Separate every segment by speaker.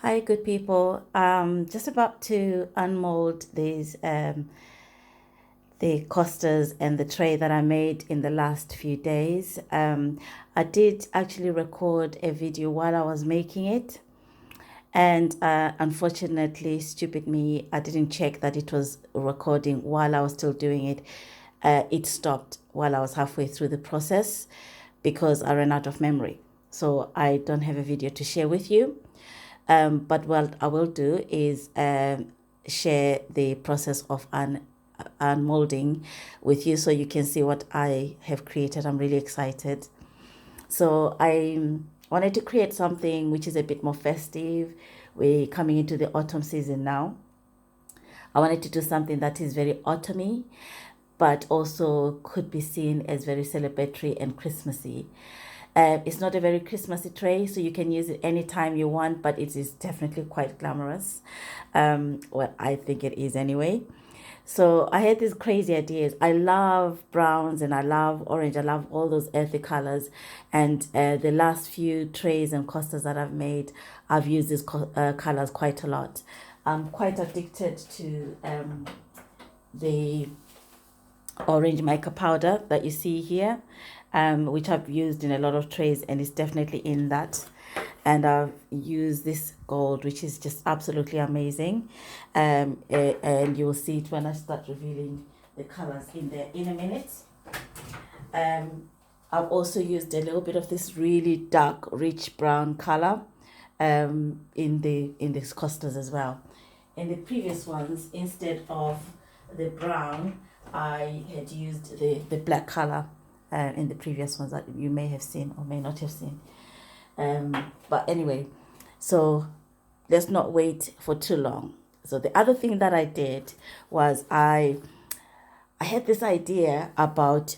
Speaker 1: Hi, good people. Just about to unmold these the costas and the tray that I made in the last few days. I did actually record a video while I was making it, and unfortunately, stupid me, I didn't check that it was recording while I was still doing it. It stopped while I was halfway through the process because I ran out of memory. So I don't have a video to share with you. But what I will do is share the process of unmolding with you so you can see what I have created. I'm really excited. So I wanted to create something which is a bit more festive. We're coming into the autumn season now. I wanted to do something that is very autumny, but also could be seen as very celebratory and Christmassy. It's not a very Christmassy tray, so you can use it anytime you want, but it is definitely quite glamorous. Well, I think it is anyway. So I had these crazy ideas. I love browns and I love orange. I love all those earthy colors. And the last few trays and coasters that I've made, I've used these colors quite a lot. I'm quite addicted to the orange mica powder that you see here, which I've used in a lot of trays, and it's definitely in that. And I've used this gold, which is just absolutely amazing. And you'll see it when I start revealing the colors in there in a minute. I've also used a little bit of this really dark, rich brown color in these costas as well. In the previous ones, instead of the brown, I had used the black color in the previous ones that you may have seen or may not have seen. But anyway, so let's not wait for too long. So the other thing that I did was I had this idea about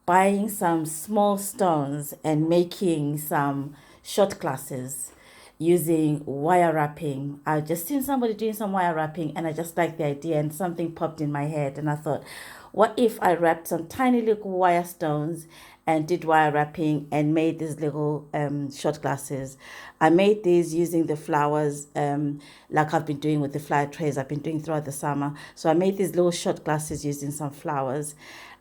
Speaker 1: buying some small stones and making some shot glasses using wire wrapping. I just seen somebody doing some wire wrapping and I just liked the idea, and something popped in my head and I thought, what if I wrapped some tiny little wire stones and did wire wrapping and made these little shot glasses. I made these using the flowers, like I've been doing with the flower trays I've been doing throughout the summer. So I made these little shot glasses using some flowers,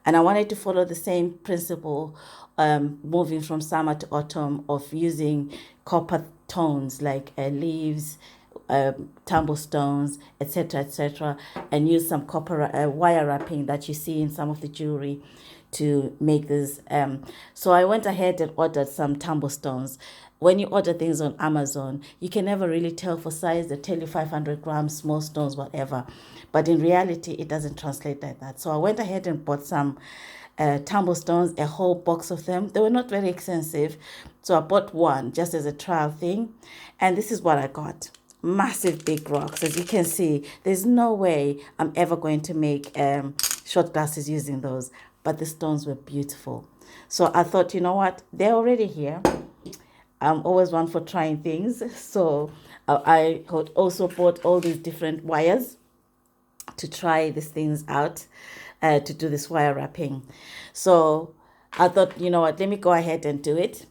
Speaker 1: and I wanted to follow the same principle, moving from summer to autumn, of using copper tones like leaves, tumble stones, etc., and use some copper wire wrapping that you see in some of the jewelry to make this. So I went ahead and ordered some tumble stones. When you order things on Amazon, you can never really tell for size. They tell you 500 grams, small stones, whatever. But in reality, it doesn't translate like that. So I went ahead and bought some tumble stones, a whole box of them. They were not very expensive. So I bought one just as a trial thing. And this is what I got. Massive big rocks. As you can see, there's no way I'm ever going to make short glasses using those. But the stones were beautiful. So I thought, you know what? They're already here. I'm always one for trying things. So I also bought all these different wires to try these things out, to do this wire wrapping. So I thought, you know what, let me go ahead and do it.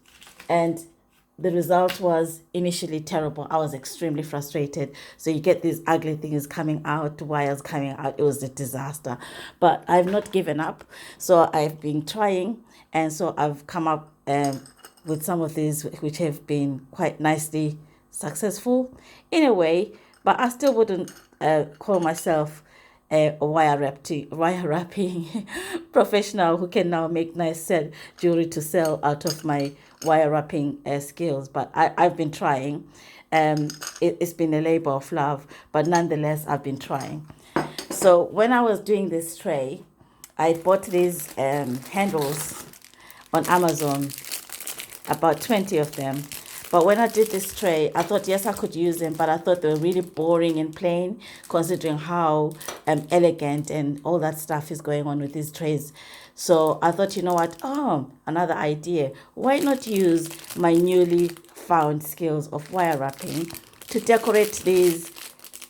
Speaker 1: And the result was initially terrible. I was extremely frustrated. So you get these ugly things coming out, wires coming out. It was a disaster. But I've not given up. So I've been trying. And so I've come up with some of these which have been quite nicely successful in a way. But I still wouldn't call myself a wire wrapping professional who can now make nice jewelry to sell out of my wire wrapping skills. But I've been trying. It's been a labor of love, but nonetheless, I've been trying. So when I was doing this tray, I bought these handles on Amazon, about 20 of them. But when I did this tray, I thought, yes, I could use them, but I thought they were really boring and plain, considering how elegant and all that stuff is going on with these trays. So I thought, you know what? Oh, another idea. Why not use my newly found skills of wire wrapping to decorate these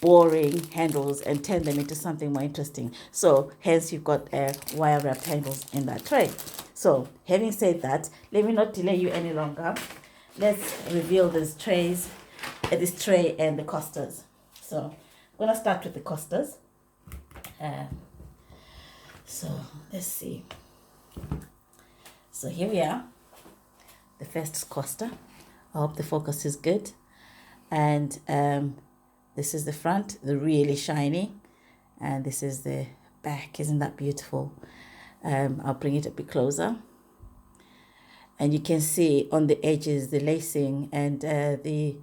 Speaker 1: boring handles and turn them into something more interesting? So hence you've got wire wrapped handles in that tray. So having said that, let me not delay you any longer. Let's reveal these trays, this tray and the coasters. So I'm gonna start with the coasters. So let's see. So here we are, the first coaster. I hope the focus is good. And this is the front, the really shiny, and this is the back. Isn't that beautiful? I'll bring it a bit closer, and you can see on the edges the lacing and the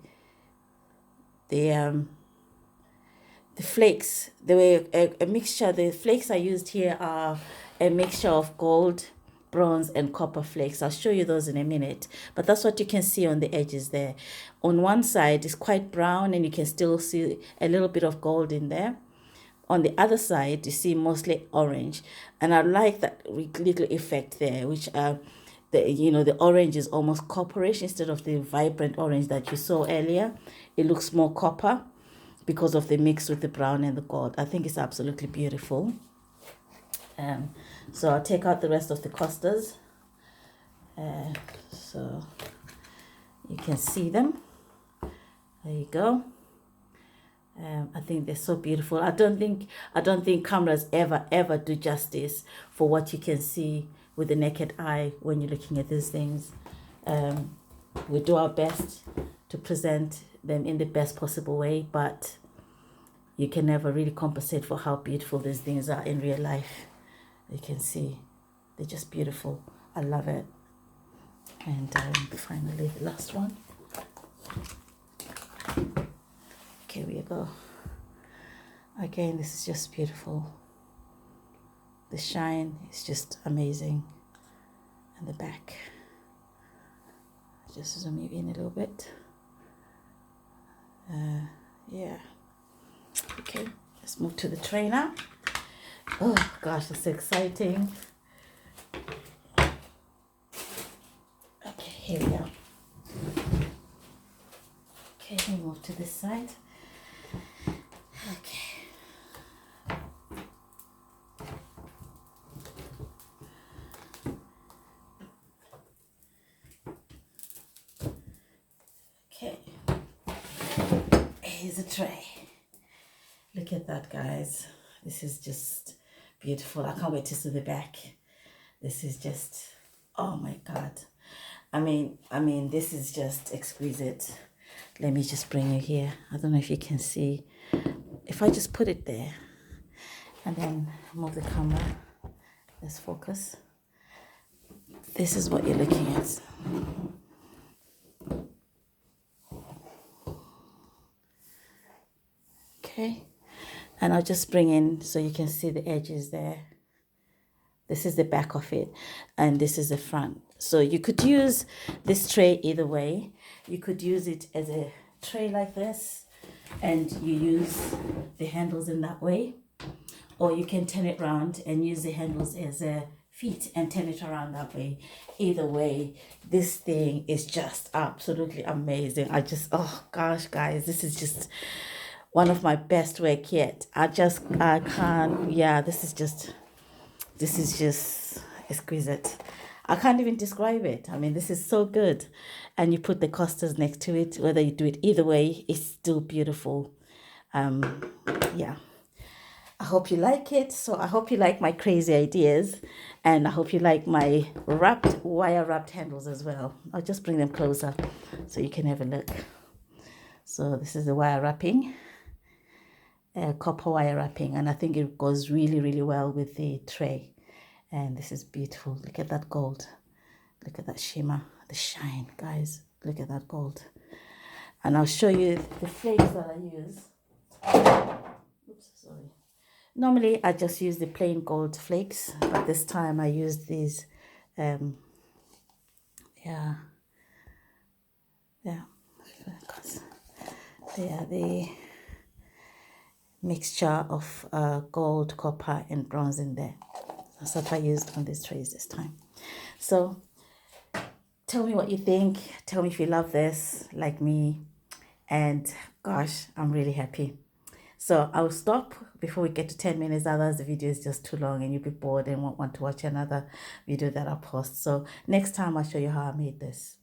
Speaker 1: flakes. They were a mixture. The flakes I used here are a mixture of gold, bronze and copper flakes. I'll show you those in a minute, but that's what you can see on the edges there. On one side is quite brown and you can still see a little bit of gold in there. On the other side you see mostly orange, and I like that little effect there, which the orange is almost copperish instead of the vibrant orange that you saw earlier. It looks more copper because of the mix with the brown and the gold. I think it's absolutely beautiful. So I'll take out the rest of the coasters, so you can see them. There you go. I think they're so beautiful. I don't think cameras ever do justice for what you can see with the naked eye when you're looking at these things. We do our best to present them in the best possible way, but you can never really compensate for how beautiful these things are in real life. You can see they're just beautiful. I love it. And finally the last one. Okay, here we go. Again, this is just beautiful. The shine is just amazing. And the back. Just zoom you in a little bit. Yeah. Okay, let's move to the tray now. Oh gosh, that's so exciting. Okay, here we are. Okay, let me move to this side. Okay. Okay. Here's a tray. Look at that, guys. This is just beautiful. I can't wait to see the back. This is just, oh my God. I mean, this is just exquisite. Let me just bring you here. I don't know if you can see. If I just put it there and then move the camera, let's focus. This is what you're looking at. Okay. And I'll just bring in so you can see the edges there. This is the back of it, and this is the front. So you could use this tray either way. You could use it as a tray like this, and you use the handles in that way. Or you can turn it around and use the handles as a feet and turn it around that way. Either way, this thing is just absolutely amazing. Oh gosh, guys, this is just one of my best work yet. I can't, yeah, this is just exquisite. I can't even describe it. I mean, this is so good. And you put the coasters next to it, whether you do it either way, it's still beautiful. Yeah. I hope you like it. So I hope you like my crazy ideas, and I hope you like my wire wrapped handles as well. I'll just bring them closer so you can have a look. So this is the wire wrapping. Copper wire wrapping, and I think it goes really, really well with the tray. And this is beautiful. Look at that gold. Look at that shimmer, the shine, guys. Look at that gold. And I'll show you the flakes that I use. Oops, sorry. Normally I just use the plain gold flakes, but this time I used these yeah, they are the mixture of gold, copper and bronze in there. That's what I used on these trays this time. So tell me what you think. Tell me if you love this like me. And gosh, I'm really happy. So So I'll stop before we get to 10 minutes. Otherwise, the video is just too long and you'll be bored and won't want to watch another video that I post. So next time I'll show you how I made this.